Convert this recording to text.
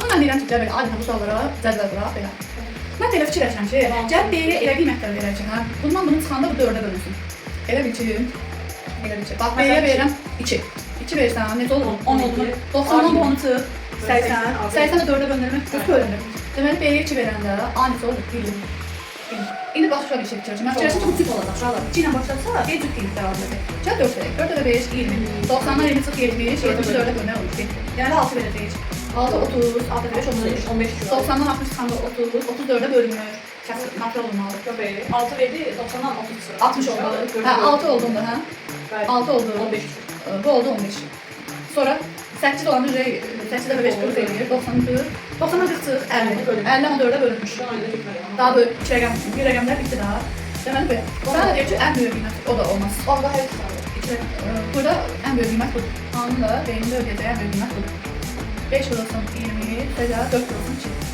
Sonra mən deyirəm ki, belə adi bu suallara cədvəl quraq belə. Mən də elə fikirləşirəm ki, cəd deyir, elə qiymətlər verək ki, hə. Bundan bunu çıxanda bu 4-ə bölünsün. Elə bil ki, bax belə verirəm 2. 2 versən, necə olur? 10 oldu. 90-dan bunu çıx, 80. 80-ə 4-ə bölünürmü? 4 bölünür. Deməli, belə 2 verəndə A necə olur? 1. İndi başqa bir şey fikirləşim. Mən fikirləşim ki, bu cüt olacaq, uşaqlar. 2 ilə başlarsa, bir cüt qiymətlər alacaq. Cəd 4 verək. 4-ə 5, 20. 90-dan 20 çıx 70, 74-ə bölmək olur. Yəni 6 verəcəyik. 6, 30, 6, 5, 35, 15 kilo. 90-dan 60 çıxanda 30, 34-ə bölünür. Kəsir, kontrol olmalı. Köpeği 6 verdi, 90'dan 60 sıra. 60 olmalı. Hə, 6 oldu onda, hə? 6 oldu. 15. Bu oldu 15. Sonra 8 olan üzrə 8 dəfə 5 40 edir. 90 40. 90-dan 40 çıx 50. 50 amma 4-ə bölünmüş. Daha böyle 2 rəqəm, bir rəqəmlər bitti daha. Deməli belə. Sonra da deyir ki, ən böyük qiymət o da olmaz. Onda her iki Burada ən böyük qiymət budur. Anında beynində ödəyəcək ən böyük qiymət budur. 5 vurulsun 20, 4 vurulsun 2.